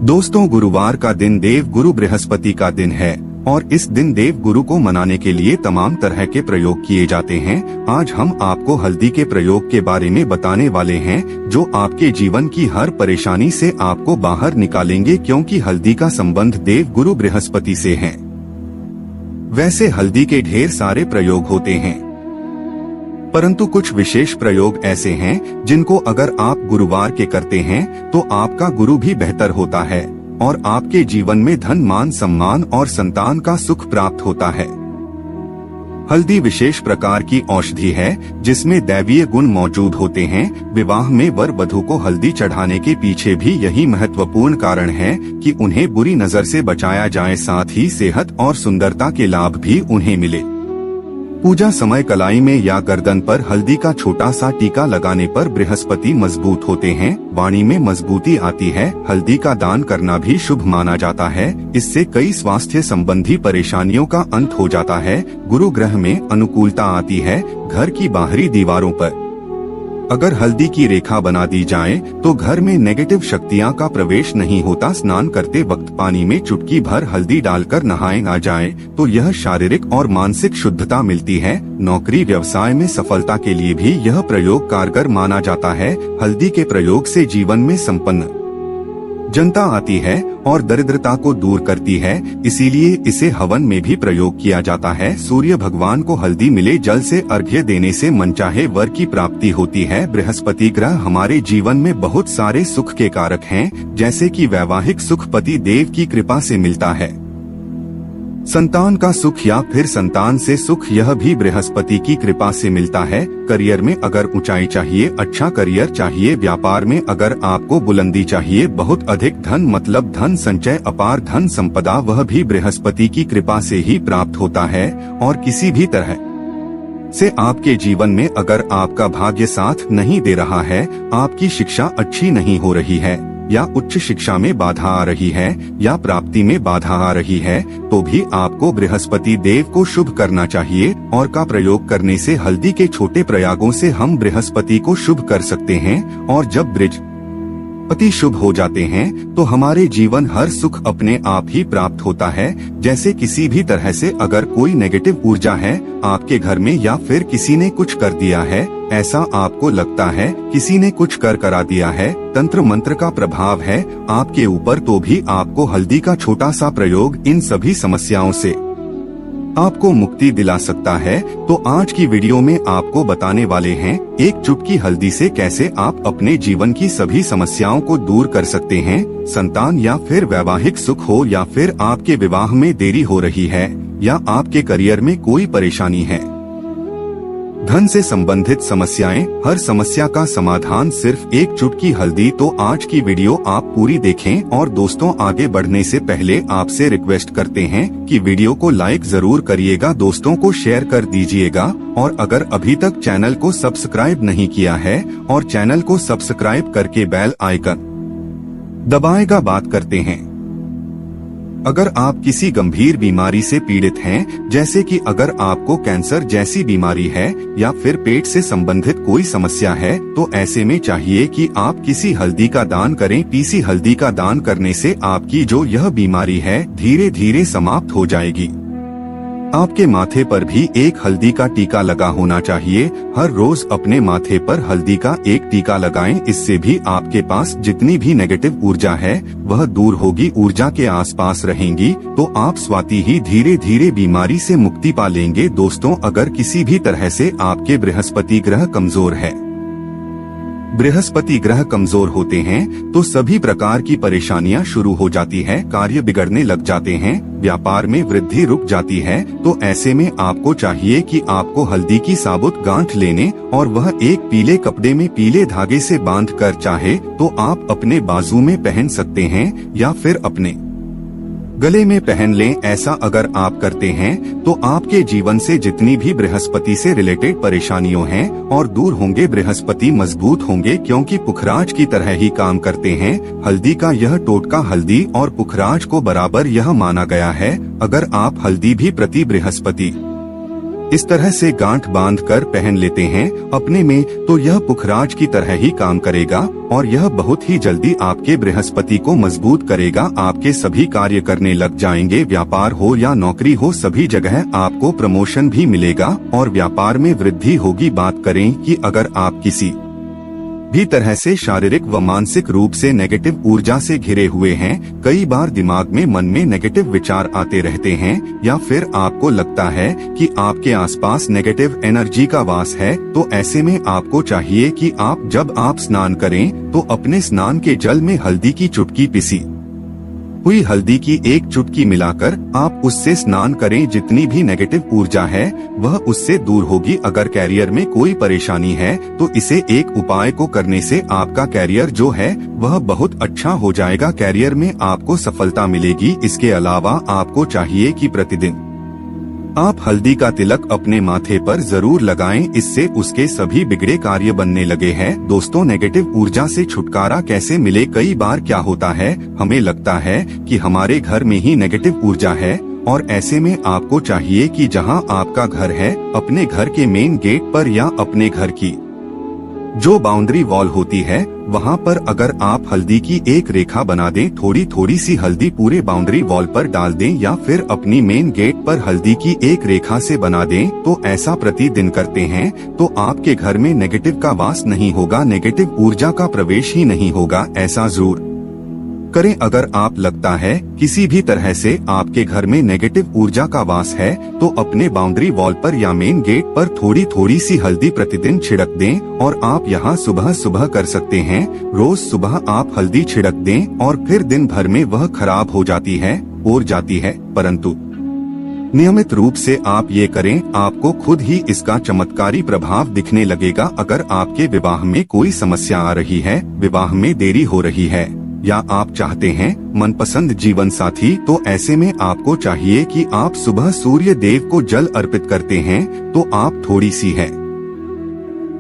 दोस्तों, गुरुवार का दिन देव गुरु बृहस्पति का दिन है और इस दिन देव गुरु को मनाने के लिए तमाम तरह के प्रयोग किए जाते हैं। आज हम आपको हल्दी के प्रयोग के बारे में बताने वाले हैं जो आपके जीवन की हर परेशानी से आपको बाहर निकालेंगे, क्योंकि हल्दी का संबंध देव गुरु बृहस्पति से है। वैसे हल्दी के ढेर सारे प्रयोग होते हैं, परंतु कुछ विशेष प्रयोग ऐसे हैं जिनको अगर आप गुरुवार के करते हैं तो आपका गुरु भी बेहतर होता है और आपके जीवन में धन, मान, सम्मान और संतान का सुख प्राप्त होता है। हल्दी विशेष प्रकार की औषधि है जिसमें दैवीय गुण मौजूद होते हैं। विवाह में वर वधू को हल्दी चढ़ाने के पीछे भी यही महत्वपूर्ण कारण है कि उन्हें बुरी नजर से बचाया जाए, साथ ही सेहत और सुंदरता के लाभ भी उन्हें मिले। पूजा समय कलाई में या गर्दन पर हल्दी का छोटा सा टीका लगाने पर बृहस्पति मजबूत होते हैं, वाणी में मजबूती आती है। हल्दी का दान करना भी शुभ माना जाता है। इससे कई स्वास्थ्य संबंधी परेशानियों का अंत हो जाता है। गुरु ग्रह में अनुकूलता आती है। घर की बाहरी दीवारों पर अगर हल्दी की रेखा बना दी जाए तो घर में नेगेटिव शक्तियां का प्रवेश नहीं होता। स्नान करते वक्त पानी में चुटकी भर हल्दी डालकर नहाए आ जाए तो यह शारीरिक और मानसिक शुद्धता मिलती है। नौकरी व्यवसाय में सफलता के लिए भी यह प्रयोग कारगर माना जाता है। हल्दी के प्रयोग से जीवन में संपन्न जनता आती है और दरिद्रता को दूर करती है, इसीलिए इसे हवन में भी प्रयोग किया जाता है। सूर्य भगवान को हल्दी मिले जल से अर्घ्य देने से मनचाहे वर की प्राप्ति होती है। बृहस्पति ग्रह हमारे जीवन में बहुत सारे सुख के कारक हैं, जैसे कि वैवाहिक सुख पति देव की कृपा से मिलता है, संतान का सुख या फिर संतान से सुख यह भी बृहस्पति की कृपा से मिलता है। करियर में अगर ऊंचाई चाहिए, अच्छा करियर चाहिए, व्यापार में अगर आपको बुलंदी चाहिए, बहुत अधिक धन मतलब धन संचय, अपार धन संपदा, वह भी बृहस्पति की कृपा से ही प्राप्त होता है। और किसी भी तरह से आपके जीवन में अगर आपका भाग्य साथ नहीं दे रहा है, आपकी शिक्षा अच्छी नहीं हो रही है या उच्च शिक्षा में बाधा आ रही है या प्राप्ति में बाधा आ रही है, तो भी आपको बृहस्पति देव को शुभ करना चाहिए। और का प्रयोग करने से हल्दी के छोटे प्रयोगों से हम बृहस्पति को शुभ कर सकते हैं। और जब बृहस्पति शुभ हो जाते हैं तो हमारे जीवन हर सुख अपने आप ही प्राप्त होता है। जैसे किसी भी तरह से अगर कोई नेगेटिव ऊर्जा है आपके घर में या फिर किसी ने कुछ कर दिया है, ऐसा आपको लगता है किसी ने कुछ कर करा दिया है, तंत्र मंत्र का प्रभाव है आपके ऊपर, तो भी आपको हल्दी का छोटा सा प्रयोग इन सभी समस्याओं से आपको मुक्ति दिला सकता है। तो आज की वीडियो में आपको बताने वाले हैं एक चुटकी हल्दी से कैसे आप अपने जीवन की सभी समस्याओं को दूर कर सकते हैं। संतान या फिर वैवाहिक सुख हो या फिर आपके विवाह में देरी हो रही है या आपके करियर में कोई परेशानी है, धन से संबंधित समस्याएं, हर समस्या का समाधान सिर्फ एक चुटकी हल्दी। तो आज की वीडियो आप पूरी देखें। और दोस्तों, आगे बढ़ने से पहले आपसे रिक्वेस्ट करते हैं कि वीडियो को लाइक जरूर करिएगा, दोस्तों को शेयर कर दीजिएगा और अगर अभी तक चैनल को सब्सक्राइब नहीं किया है और चैनल को सब्सक्राइब करके बेल आइकन दबाएगा। बात करते हैं, अगर आप किसी गंभीर बीमारी से पीड़ित हैं, जैसे कि अगर आपको कैंसर जैसी बीमारी है या फिर पेट से संबंधित कोई समस्या है, तो ऐसे में चाहिए कि आप किसी हल्दी का दान करें। पीसी हल्दी का दान करने से आपकी जो यह बीमारी है धीरे धीरे समाप्त हो जाएगी। आपके माथे पर भी एक हल्दी का टीका लगा होना चाहिए। हर रोज अपने माथे पर हल्दी का एक टीका लगाएं, इससे भी आपके पास जितनी भी नेगेटिव ऊर्जा है वह दूर होगी, ऊर्जा के आसपास रहेंगी, तो आप स्वाति ही धीरे धीरे बीमारी से मुक्ति पा लेंगे। दोस्तों, अगर किसी भी तरह से आपके बृहस्पति ग्रह कमजोर है, बृहस्पति ग्रह कमजोर होते हैं तो सभी प्रकार की परेशानियां शुरू हो जाती है, कार्य बिगड़ने लग जाते हैं, व्यापार में वृद्धि रुक जाती है। तो ऐसे में आपको चाहिए कि आपको हल्दी की साबुत गांठ लेने और वह एक पीले कपड़े में पीले धागे से बांध कर चाहे तो आप अपने बाजू में पहन सकते हैं या फिर अपने गले में पहन लें। ऐसा अगर आप करते हैं तो आपके जीवन से जितनी भी बृहस्पति से रिलेटेड परेशानियों हैं और दूर होंगे, बृहस्पति मजबूत होंगे, क्योंकि पुखराज की तरह ही काम करते हैं। हल्दी का यह टोटका हल्दी और पुखराज को बराबर यह माना गया है। अगर आप हल्दी भी प्रति बृहस्पति इस तरह से गांठ बांध कर पहन लेते हैं अपने में, तो यह पुखराज की तरह ही काम करेगा और यह बहुत ही जल्दी आपके बृहस्पति को मजबूत करेगा। आपके सभी कार्य करने लग जाएंगे, व्यापार हो या नौकरी हो, सभी जगह आपको प्रमोशन भी मिलेगा और व्यापार में वृद्धि होगी। बात करें कि अगर आप किसी भी तरह से शारीरिक व मानसिक रूप से नेगेटिव ऊर्जा से घिरे हुए हैं, कई बार दिमाग में मन में नेगेटिव विचार आते रहते हैं या फिर आपको लगता है कि आपके आसपास नेगेटिव एनर्जी का वास है, तो ऐसे में आपको चाहिए कि जब आप स्नान करें तो अपने स्नान के जल में हल्दी की चुटकी पिसी हुई हल्दी की एक चुटकी मिलाकर आप उससे स्नान करें। जितनी भी नेगेटिव ऊर्जा है वह उससे दूर होगी। अगर कैरियर में कोई परेशानी है तो इसे एक उपाय को करने से आपका कैरियर जो है वह बहुत अच्छा हो जाएगा, कैरियर में आपको सफलता मिलेगी। इसके अलावा आपको चाहिए कि प्रतिदिन आप हल्दी का तिलक अपने माथे पर जरूर लगाएं, इससे उसके सभी बिगड़े कार्य बनने लगे हैं। दोस्तों, नेगेटिव ऊर्जा से छुटकारा कैसे मिले? कई बार क्या होता है, हमें लगता है कि हमारे घर में ही नेगेटिव ऊर्जा है और ऐसे में आपको चाहिए कि जहां आपका घर है, अपने घर के मेन गेट पर या अपने घर की जो बाउंड्री वॉल होती है वहां पर अगर आप हल्दी की एक रेखा बना दें, थोड़ी थोड़ी सी हल्दी पूरे बाउंड्री वॉल पर डाल दें या फिर अपनी मेन गेट पर हल्दी की एक रेखा से बना दें, तो ऐसा प्रतिदिन करते हैं तो आपके घर में नेगेटिव का वास नहीं होगा, नेगेटिव ऊर्जा का प्रवेश ही नहीं होगा। ऐसा जरूर करें। अगर आप लगता है किसी भी तरह से आपके घर में नेगेटिव ऊर्जा का वास है तो अपने बाउंड्री वॉल पर या मेन गेट पर थोड़ी थोड़ी सी हल्दी प्रतिदिन छिड़क दें और आप यहाँ सुबह सुबह कर सकते हैं। रोज सुबह आप हल्दी छिड़क दें और फिर दिन भर में वह खराब हो जाती है और जाती है, परंतु नियमित रूप से आप ये करें, आपको खुद ही इसका चमत्कारी प्रभाव दिखने लगेगा। अगर आपके विवाह में कोई समस्या आ रही है, विवाह में देरी हो रही है या आप चाहते हैं मनपसंद जीवन साथी, तो ऐसे में आपको चाहिए कि आप सुबह सूर्य देव को जल अर्पित करते हैं तो आप थोड़ी सी है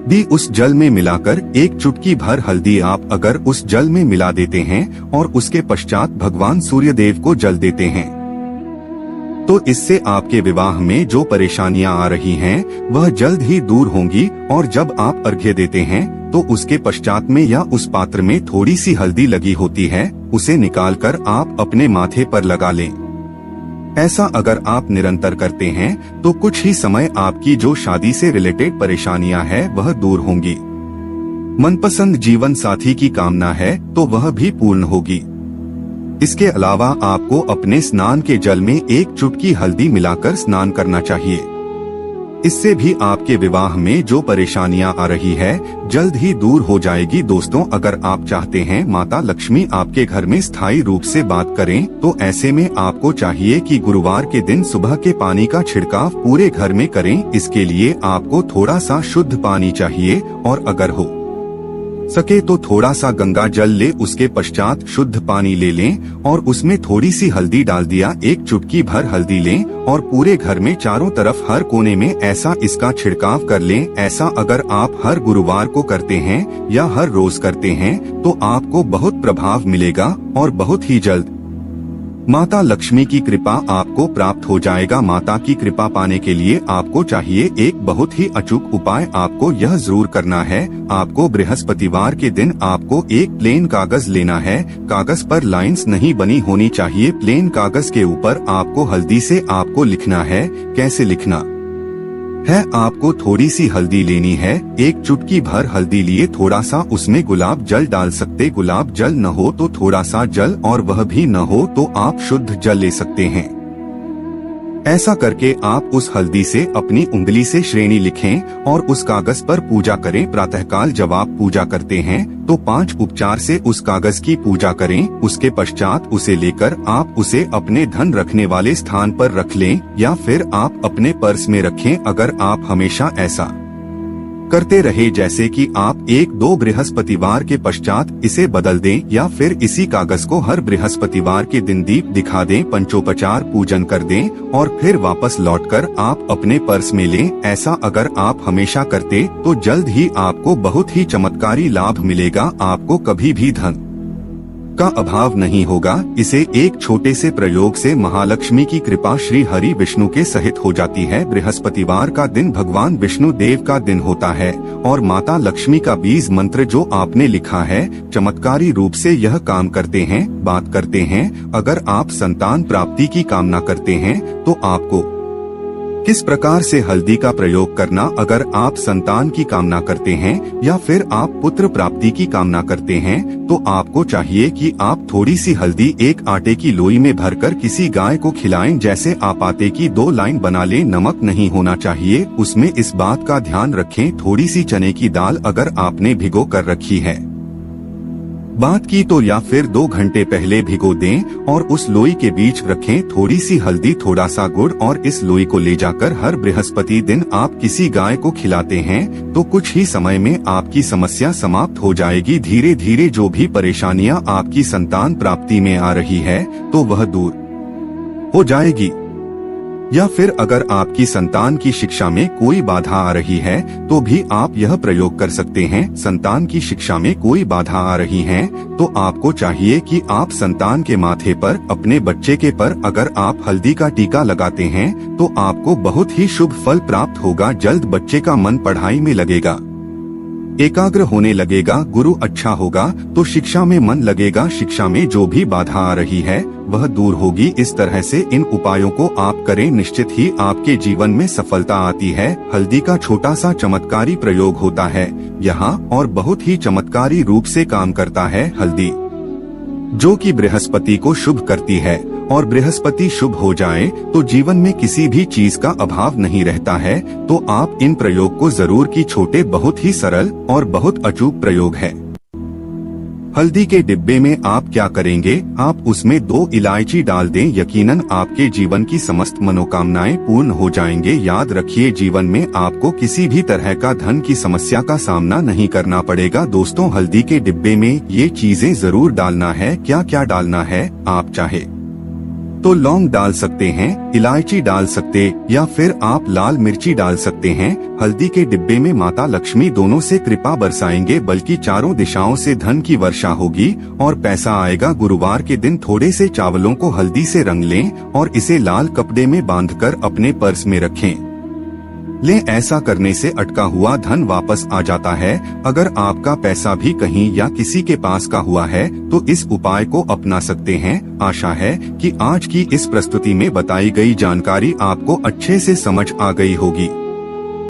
भी उस जल में मिलाकर एक चुटकी भर हल्दी आप अगर उस जल में मिला देते हैं और उसके पश्चात भगवान सूर्य देव को जल देते हैं, तो इससे आपके विवाह में जो परेशानियां आ रही हैं वह जल्द ही दूर होंगी। और जब आप अर्घ्य देते हैं तो उसके पश्चात में या उस पात्र में थोड़ी सी हल्दी लगी होती है, उसे निकालकर आप अपने माथे पर लगा लें। ऐसा अगर आप निरंतर करते हैं तो कुछ ही समय आपकी जो शादी से रिलेटेड परेशानियां हैं वह दूर होंगी। मनपसंद जीवन साथी की कामना है तो वह भी पूर्ण होगी। इसके अलावा आपको अपने स्नान के जल में एक चुटकी हल्दी मिलाकर स्नान करना चाहिए। इससे भी आपके विवाह में जो परेशानियां आ रही है जल्द ही दूर हो जाएगी। दोस्तों, अगर आप चाहते हैं माता लक्ष्मी आपके घर में स्थायी रूप से बात करें तो ऐसे में आपको चाहिए कि गुरुवार के दिन सुबह के पानी का छिड़काव पूरे घर में करें। इसके लिए आपको थोड़ा सा शुद्ध पानी चाहिए और अगर हो सके तो थोड़ा सा गंगा जल ले, उसके पश्चात शुद्ध पानी ले लें और उसमें थोड़ी सी हल्दी डाल दिया, एक चुटकी भर हल्दी लें और पूरे घर में चारों तरफ हर कोने में ऐसा इसका छिड़काव कर लें। ऐसा अगर आप हर गुरुवार को करते हैं या हर रोज करते हैं तो आपको बहुत प्रभाव मिलेगा और बहुत ही जल्द माता लक्ष्मी की कृपा आपको प्राप्त हो जाएगा। माता की कृपा पाने के लिए आपको चाहिए एक बहुत ही अचूक उपाय। आपको यह जरूर करना है, आपको बृहस्पतिवार के दिन आपको एक प्लेन कागज लेना है। कागज पर लाइंस नहीं बनी होनी चाहिए। प्लेन कागज के ऊपर आपको हल्दी से आपको लिखना है। कैसे लिखना है? आपको थोड़ी सी हल्दी लेनी है, एक चुटकी भर हल्दी लिए थोड़ा सा उसमें गुलाब जल डाल सकते। गुलाब जल न हो तो थोड़ा सा जल और वह भी न हो तो आप शुद्ध जल ले सकते हैं। ऐसा करके आप उस हल्दी से अपनी उंगली से श्रेणी लिखें और उस कागज पर पूजा करें। प्रातःकाल जब आप पूजा करते हैं तो 5 उपचार से उस कागज की पूजा करें। उसके पश्चात उसे लेकर आप उसे अपने धन रखने वाले स्थान पर रख लें या फिर आप अपने पर्स में रखें। अगर आप हमेशा ऐसा करते रहे जैसे कि आप 1-2 बृहस्पतिवार के पश्चात इसे बदल दें या फिर इसी कागज को हर बृहस्पतिवार के दिन दीप दिखा दें, पंचोपचार पूजन कर दें और फिर वापस लौटकर आप अपने पर्स में लें। ऐसा अगर आप हमेशा करते तो जल्द ही आपको बहुत ही चमत्कारी लाभ मिलेगा। आपको कभी भी धन का अभाव नहीं होगा। इसे एक छोटे से प्रयोग से महालक्ष्मी की कृपा श्री हरि विष्णु के सहित हो जाती है। बृहस्पतिवार का दिन भगवान विष्णु देव का दिन होता है और माता लक्ष्मी का बीज मंत्र जो आपने लिखा है चमत्कारी रूप से यह काम करते हैं। बात करते हैं, अगर आप संतान प्राप्ति की कामना करते हैं तो आपको किस प्रकार से हल्दी का प्रयोग करना। अगर आप संतान की कामना करते हैं या फिर आप पुत्र प्राप्ति की कामना करते हैं तो आपको चाहिए कि आप थोड़ी सी हल्दी एक आटे की लोई में भरकर किसी गाय को खिलाएं। जैसे आप आटे की 2 लाइन बना लें, नमक नहीं होना चाहिए उसमें, इस बात का ध्यान रखें। थोड़ी सी चने की दाल अगर आपने भिगो कर रखी है बात की तो या फिर 2 घंटे पहले भिगो दें और उस लोई के बीच रखें थोड़ी सी हल्दी, थोड़ा सा गुड़ और इस लोई को ले जाकर हर बृहस्पति दिन आप किसी गाय को खिलाते हैं तो कुछ ही समय में आपकी समस्या समाप्त हो जाएगी। धीरे धीरे जो भी परेशानियां आपकी संतान प्राप्ति में आ रही है तो वह दूर हो जाएगी। या फिर अगर आपकी संतान की शिक्षा में कोई बाधा आ रही है तो भी आप यह प्रयोग कर सकते हैं। संतान की शिक्षा में कोई बाधा आ रही है तो आपको चाहिए कि आप संतान के माथे पर, अपने बच्चे के पर अगर आप हल्दी का टीका लगाते हैं तो आपको बहुत ही शुभ फल प्राप्त होगा। जल्द बच्चे का मन पढ़ाई में लगेगा, एकाग्र होने लगेगा, गुरु अच्छा होगा तो शिक्षा में मन लगेगा। शिक्षा में जो भी बाधा आ रही है वह दूर होगी। इस तरह से इन उपायों को आप करें, निश्चित ही आपके जीवन में सफलता आती है। हल्दी का छोटा सा चमत्कारी प्रयोग होता है यहाँ और बहुत ही चमत्कारी रूप से काम करता है हल्दी, जो कि बृहस्पति को शुभ करती है और बृहस्पति शुभ हो जाए तो जीवन में किसी भी चीज का अभाव नहीं रहता है। तो आप इन प्रयोग को जरूर की, छोटे बहुत ही सरल और बहुत अचूक प्रयोग है। हल्दी के डिब्बे में आप क्या करेंगे, आप उसमें 2 इलायची डाल दें, यकीनन आपके जीवन की समस्त मनोकामनाएं पूर्ण हो जाएंगे। याद रखिए, जीवन में आपको किसी भी तरह का धन की समस्या का सामना नहीं करना पड़ेगा। दोस्तों, हल्दी के डिब्बे में ये चीजें जरूर डालना है। क्या क्या डालना है, आप चाहे तो लौंग डाल सकते हैं, इलायची डाल सकते या फिर आप लाल मिर्ची डाल सकते हैं। हल्दी के डिब्बे में माता लक्ष्मी दोनों से कृपा बरसाएंगे, बल्कि चारों दिशाओं से धन की वर्षा होगी और पैसा आएगा। गुरुवार के दिन थोड़े से चावलों को हल्दी से रंग लें और इसे लाल कपड़े में बांधकर अपने पर्स में रखें लें। ऐसा करने से अटका हुआ धन वापस आ जाता है। अगर आपका पैसा भी कहीं या किसी के पास का हुआ है तो इस उपाय को अपना सकते हैं। आशा है कि आज की इस प्रस्तुति में बताई गई जानकारी आपको अच्छे से समझ आ गई होगी।